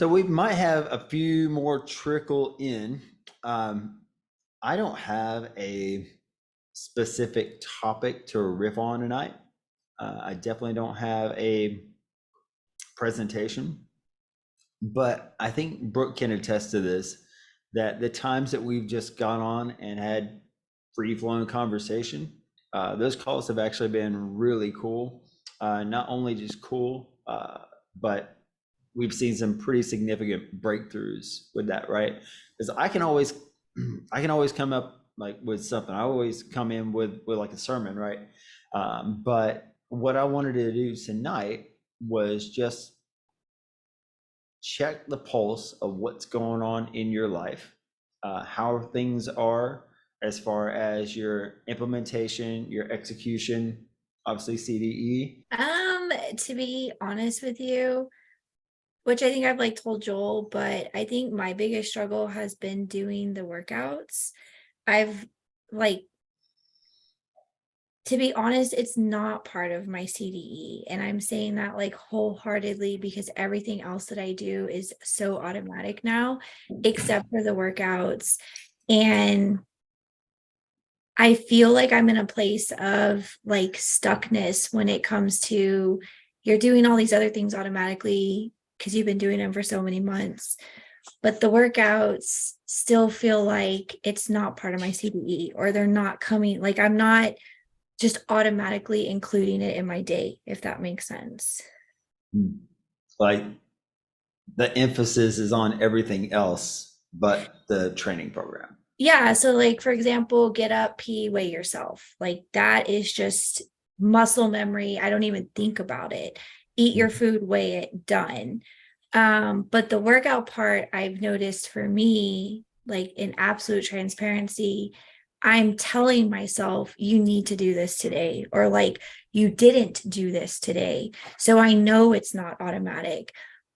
So we might have a few more trickle in. Um, I don't have a specific topic to riff on tonight. I definitely don't have a presentation, but I think Brooke can attest to this, that the times that we've just gone on and had free flowing conversation, those calls have actually been really cool. Not only just cool, but we've seen some pretty significant breakthroughs with that, right? Because I can always come up like with something. I always come in with like a sermon, right? But what I wanted to do tonight was just check the pulse of what's going on in your life, how things are as far as your implementation, your execution, obviously CDE. To be honest with you, which I think I've like told Joel, but I think my biggest struggle has been doing the workouts. I've like, to be honest, it's not part of my CDE. And I'm saying that like wholeheartedly because everything else that I do is so automatic now, except for the workouts. And I feel like I'm in a place of like stuckness when it comes to you're doing all these other things automatically because you've been doing them for so many months, but the workouts still feel like it's not part of my CDE or they're not coming, like I'm not just automatically including it in my day, if that makes sense. Like the emphasis is on everything else but the training program. Yeah. So, like, for example, get up, pee, weigh yourself. Like, that is just muscle memory. I don't even think about it. Eat your food, weigh it, done. But the workout part, I've noticed for me, like in absolute transparency, I'm telling myself, you need to do this today, or like, you didn't do this today. So I know it's not automatic,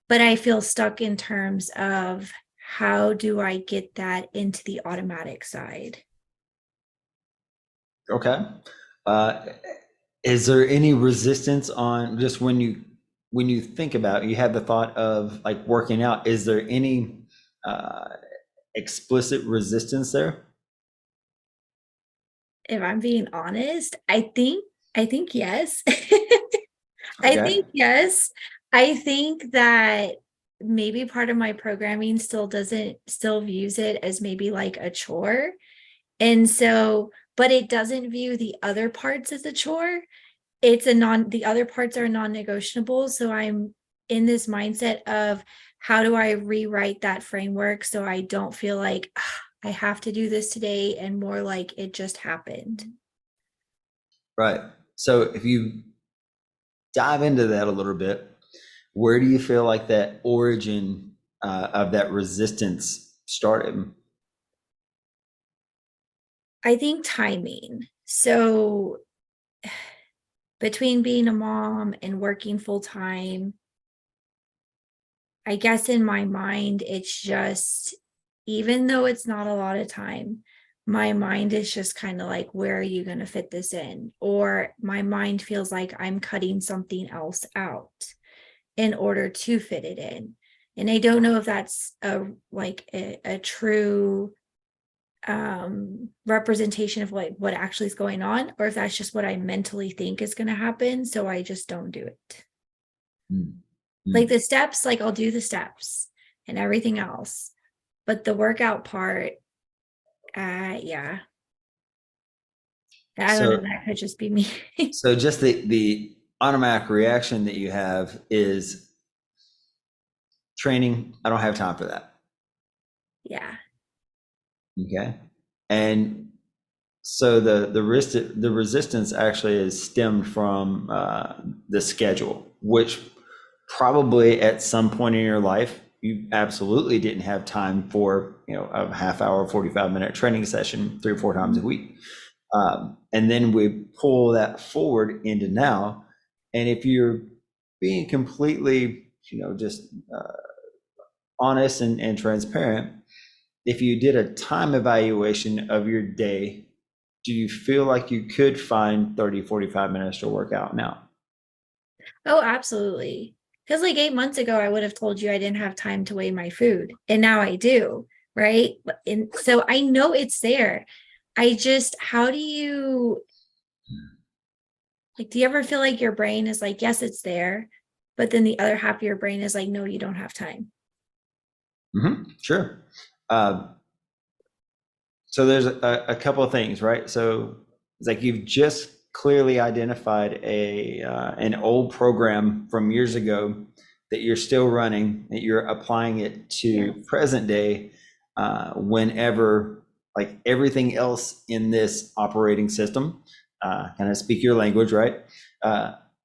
but I feel stuck in terms of how do I get that into the automatic side? Okay. Uh, is there any resistance on just when you think about it, you have the thought of like working out? Is there any uh, explicit resistance there? If I'm being honest, I think yes. I Okay. think yes. I think that maybe part of my programming still views it as maybe like a chore. And so, but it doesn't view the other parts as a chore. The other parts are non-negotiable. So I'm in this mindset of how do I rewrite that framework so I don't feel like I have to do this today and more like it just happened. Right. So if you dive into that a little bit, where do you feel like that origin of that resistance started? I think timing. So between being a mom and working full time, I guess in my mind, it's just, even though it's not a lot of time, my mind is just kind of like, where are you going to fit this in? Or my mind feels like I'm cutting something else out in order to fit it in. And I don't know if that's a true representation of like what actually is going on, or if that's just what I mentally think is going to happen. So I just don't do it. Mm. Like Mm. the steps, like I'll do the steps and everything else. But the workout part, yeah, I don't know. So, That could just be me. so just the automatic reaction that you have is training. I don't have time for that. Yeah. Okay. And so the resistance actually is stemmed from the schedule, which probably at some point in your life you absolutely didn't have time for, you know, a half hour, 45-minute training session 3 or 4 times a week. And then we pull that forward into now. And if you're being completely, you know, just honest and transparent, if you did a time evaluation of your day, do you feel like you could find 30, 45 minutes to work out now? Oh, absolutely. Because like 8 months ago, I would have told you I didn't have time to weigh my food, and now I do, right? And so I know it's there. I just, how do you, like, do you ever feel like your brain is like, yes, it's there, but then the other half of your brain is like, no, you don't have time. Sure. Uh, so there's a couple of things, right? So it's like you've just clearly identified an old program from years ago that you're still running, that you're applying it to Yes. present day, whenever like everything else in this operating system, kind of speak your language, right?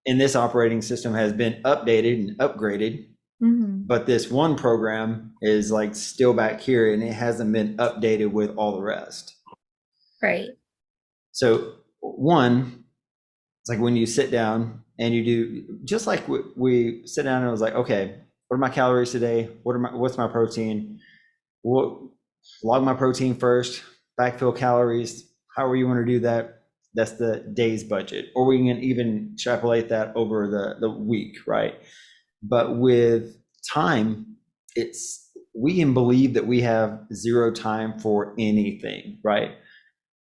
In this operating system has been updated and upgraded, Mm-hmm. but this one program is like still back here and it hasn't been updated with all the rest. Right. So one, it's like when you sit down and you do just like we sit down and it was like, okay, what are my calories today? What's my protein? What log my protein first, backfill calories, however you want to do that. That's the day's budget. Or we can even extrapolate that over the week, right? But with time, it's we can believe that we have zero time for anything, right?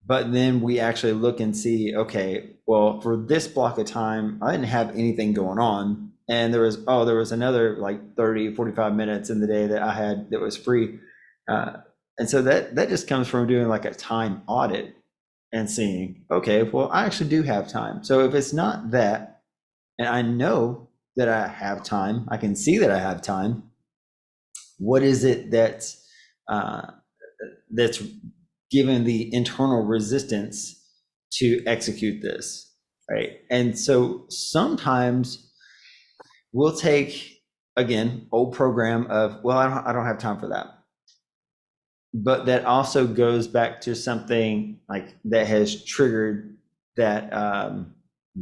But then we actually look and see, okay, well, for this block of time, I didn't have anything going on. And there was another like 30, 45 minutes in the day that I had that was free. Uh, and so that just comes from doing like a time audit and seeing, okay, well, I actually do have time. So if it's not that, and I know that I have time, I can see that I have time. What is it uh, that's given the internal resistance to execute this, right? And so sometimes we'll take again old program of, well, I don't have time for that, but that also goes back to something like that has triggered that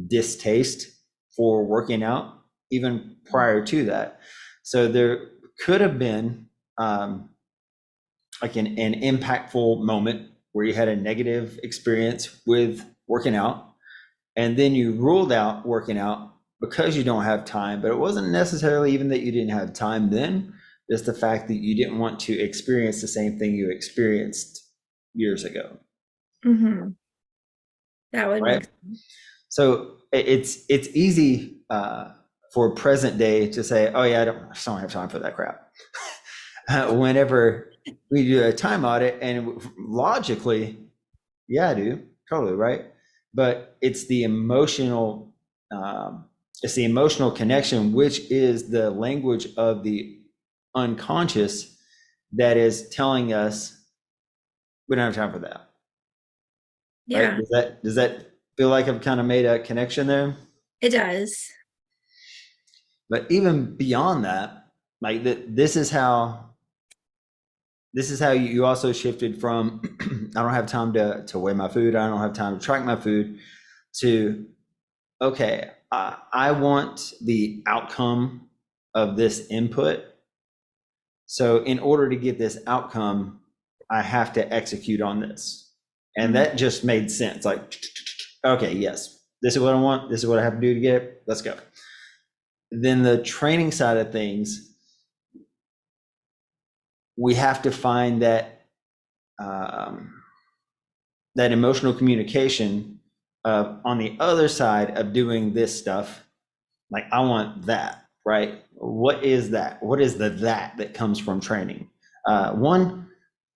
distaste for working out even prior to that. So there could have been like an impactful moment where you had a negative experience with working out, and then you ruled out working out because you don't have time. But it wasn't necessarily even that you didn't have time then, just the fact that you didn't want to experience the same thing you experienced years ago, Mm-hmm. That would make right? So it's easy for present day to say, oh yeah, I just don't have time for that crap. Whenever we do a time audit, and logically, yeah, I do, totally, right? But it's the emotional connection, which is the language of the unconscious that is telling us we don't have time for that, right? yeah, Does that feel like I've kind of made a connection there? it does. But even beyond that, like this is how you also shifted from I don't have time to weigh my food, I don't have time to track my food, to okay, I want the outcome of this input. So in order to get this outcome, I have to execute on this. And Mhm. that just made sense. Like, okay, yes, this is what I want. This is what I have to do to get it. Let's go. Then the training side of things, we have to find um, that emotional communication on the other side of doing this stuff. Like, I want that, right? What is that? What is the that comes from training? One,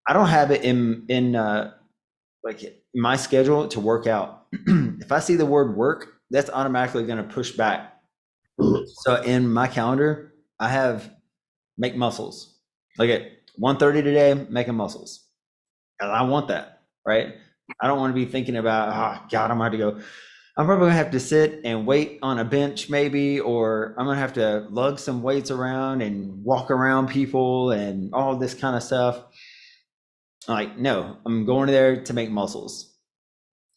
I don't have it in like my schedule to work out. If I see the word work, that's automatically going to push back. So in my calendar, I have make muscles. Like at 1:30 today, making muscles. And I want that, right? I don't want to be thinking about, oh God, I'm going to go. I'm probably gonna have to sit and wait on a bench maybe, or I'm gonna have to lug some weights around and walk around people and all this kind of stuff. Like, no, I'm going there to make muscles.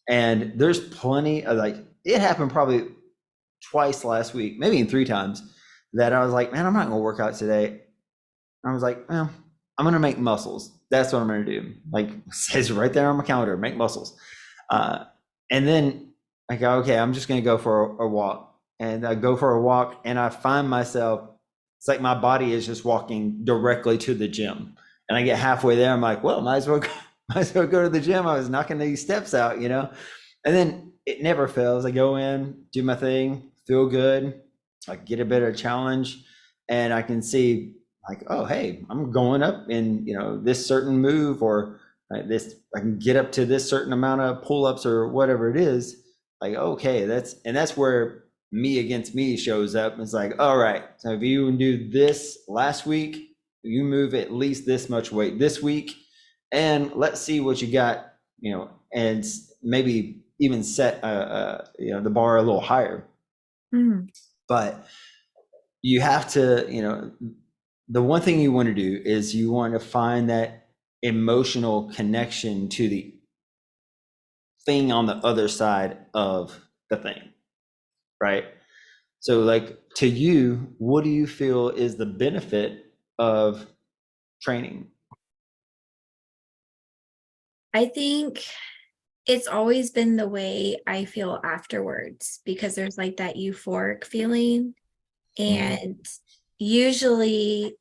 And there's plenty of like, it happened probably twice last week, maybe in 3 times, that I was like, man, I'm not gonna work out today. I was like, well, I'm gonna make muscles. That's what I'm gonna do. Like, it says right there on my calendar, make muscles. And then I go, okay, I'm just gonna go for a walk. and I go for a walk, and I find myself, it's like my body is just walking directly to the gym. And I get halfway there, I'm like, well, might as well go, might as well go to the gym. I was knocking these steps out, you know? And then it never fails. I go in, do my thing, feel good, I get a bit of challenge, and I can see like, oh, hey, I'm going up in, you know, this certain move, or this, I can get up to this certain amount of pull-ups or whatever it is. Like, okay, that's where me against me shows up. It's like, all right, so if you do this last week, you move at least this much weight this week, and let's see what you got, you know, and maybe even set you know, the bar a little higher. Mm. But you have to, you know, the one thing you want to do is you want to find that emotional connection to the thing on the other side of the thing, right? So, like, to you, what do you feel is the benefit of training? I think it's always been the way I feel afterwards, because there's like that euphoric feeling. Mhm. And usually,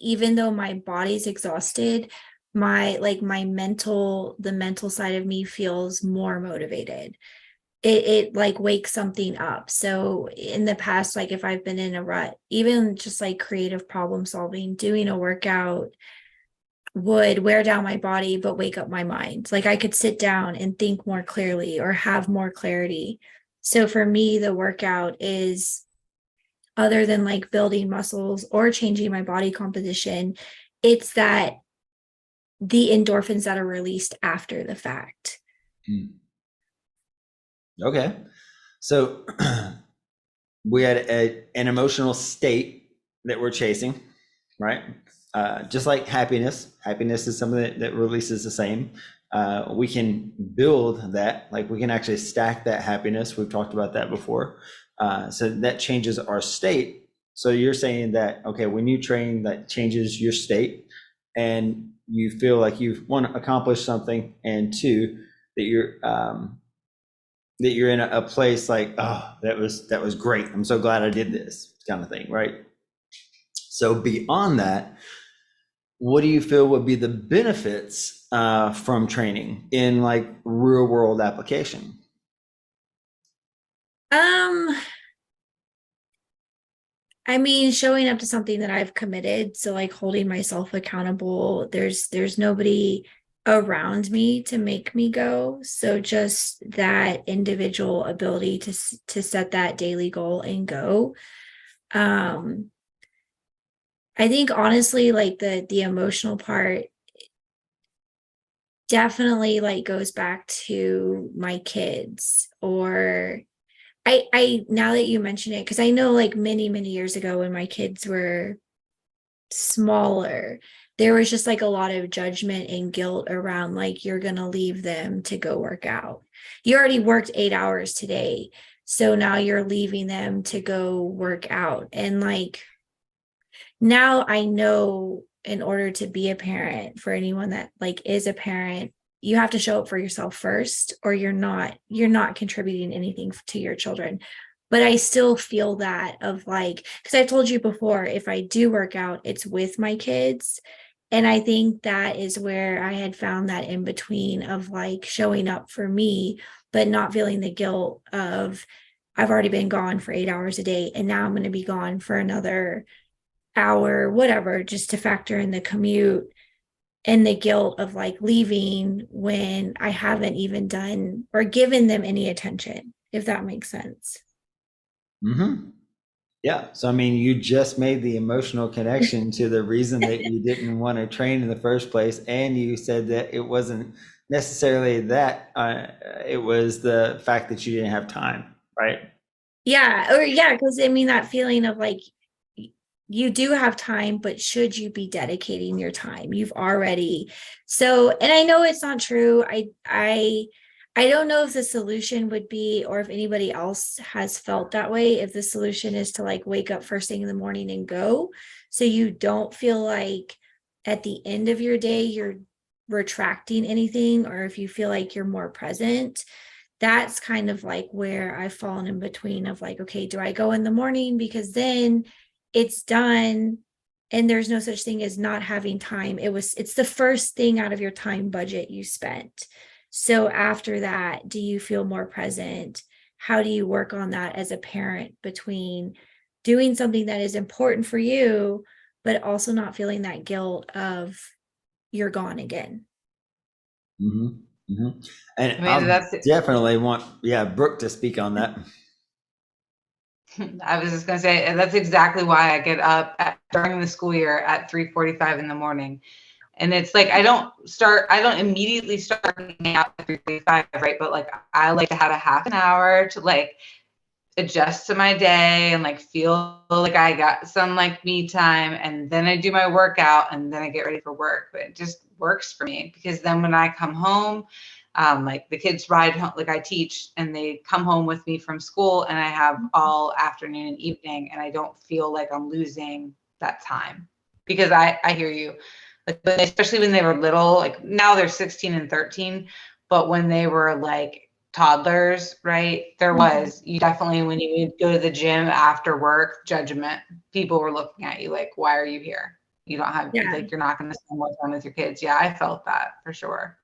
even though my body's exhausted, the mental side of me feels more motivated. It like wakes something up. So in the past, like if I've been in a rut, even just like creative problem solving, doing a workout would wear down my body but wake up my mind. Like I could sit down and think more clearly or have more clarity. So for me, the workout is, other than like building muscles or changing my body composition, it's that the endorphins that are released after the fact. Mm. Okay. So we had an emotional state that we're chasing, right? Just like happiness, happiness is something that releases the same. We can build that, like we can actually stack that happiness. We've talked about that before. So that changes our state. So you're saying that, okay, when you train, that changes your state, and you feel like you've, one, accomplished something, and two, that you're in a place like, oh, that was great. I'm so glad I did this kind of thing, right? So beyond that, what do you feel would be the benefits from training in like real world application? Um, I mean, showing up to something that I've committed, so like holding myself accountable. There's nobody around me to make me go. So just that individual ability to set that daily goal and go. Um, I think honestly, like the emotional part definitely like goes back to my kids. Or I now that you mention it, because I know like many years ago when my kids were smaller, there was just like a lot of judgment and guilt around like you're gonna leave them to go work out. You already worked 8 hours today, so now you're leaving them to go work out. And like now I know, in order to be a parent, for anyone that like is a parent, you have to show up for yourself first, or you're not contributing anything to your children. But I still feel that of like, because I told you before, if I do work out, it's with my kids. And I think that is where I had found that in between of like showing up for me, but not feeling the guilt of, I've already been gone for 8 hours a day, and now I'm going to be gone for another hour, whatever, just to factor in the commute and the guilt of like leaving when I haven't even done or given them any attention, if that makes sense. Mm-hmm. Yeah. So, I mean, you just made the emotional connection to the reason that you didn't want to train in the first place. And you said that it wasn't necessarily that, it was the fact that you didn't have time, right? Yeah, or yeah, because I mean that feeling of like you do have time, but should you be dedicating your time? You've already, so, and I know it's not true. I don't know if the solution would be, or if anybody else has felt that way, if the solution is to like wake up first thing in the morning and go, so you don't feel like at the end of your day you're retracting anything, or if you feel like you're more present. that's kind of like where I've fallen in between of like, okay, do I go in the morning because then it's done and there's no such thing as not having time. It's the first thing out of your time budget you spent. So after that, do you feel more present? How do you work on that as a parent between doing something that is important for you, but also not feeling that guilt of you're gone again? Hmm. Hmm. And I mean, I'll that's, definitely want, yeah, Brooke to speak on that. I was just gonna say, that's exactly why I get up during the school year at 3:45 in the morning. And it's like, I don't immediately start working out at 3:45, right? But like, I like to have a half an hour to like adjust to my day and like feel like I got some like me time, and then I do my workout and then I get ready for work. But it just works for me because then when I come home, like the kids ride home, like I teach and they come home with me from school and I have all afternoon and evening and I don't feel like I'm losing that time because I hear you. Like, especially when they were little, like now they're 16 and 13, but when they were like toddlers, right? There Mhm. was, you definitely, when you would go to the gym after work, judgment. People were looking at you like, why are you here? You don't have, Yeah. like, you're not going to spend more time with your kids. Yeah, I felt that for sure.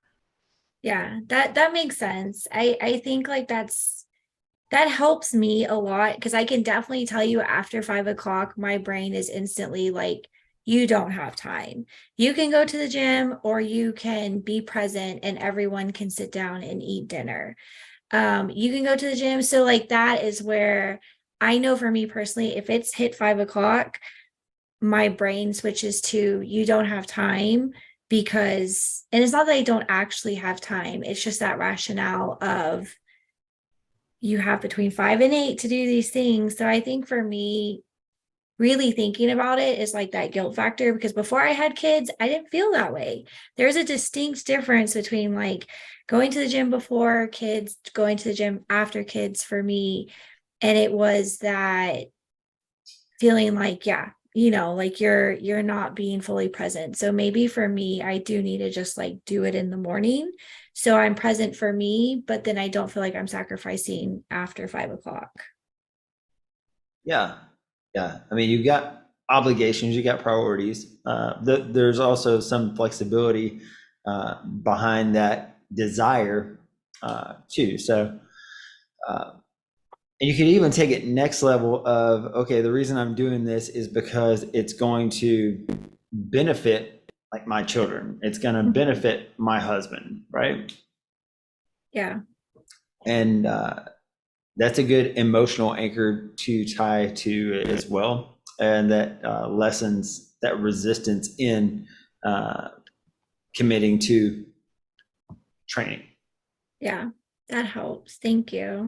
Yeah, that makes sense. I think like that helps me a lot because I can definitely tell you after 5 o'clock, my brain is instantly like, you don't have time. You can go to the gym or you can be present and everyone can sit down and eat dinner. You can go to the gym. So like that is where I know for me personally, if it's hit 5 o'clock, my brain switches to you don't have time because, and it's not that I don't actually have time, it's just that rationale of you have between 5 and 8 to do these things. So I think for me, really thinking about it is like that guilt factor because before I had kids, I didn't feel that way. There's a distinct difference between like going to the gym before kids, going to the gym after kids for me. And it was that feeling like, yeah, like you're not being fully present. So maybe for me, I do need to just like do it in the morning. So I'm present for me, but then I don't feel like I'm sacrificing after 5 o'clock. Yeah. Yeah. I mean, you've got obligations, you got priorities. There's also some flexibility behind that desire too. So, and you could even take it next level of, okay, the reason I'm doing this is because it's going to benefit like my children. It's going to Mhm. benefit my husband, right? Yeah. And that's a good emotional anchor to tie to it as well. And that lessens that resistance in uh, committing to training. Yeah. That helps. Thank you.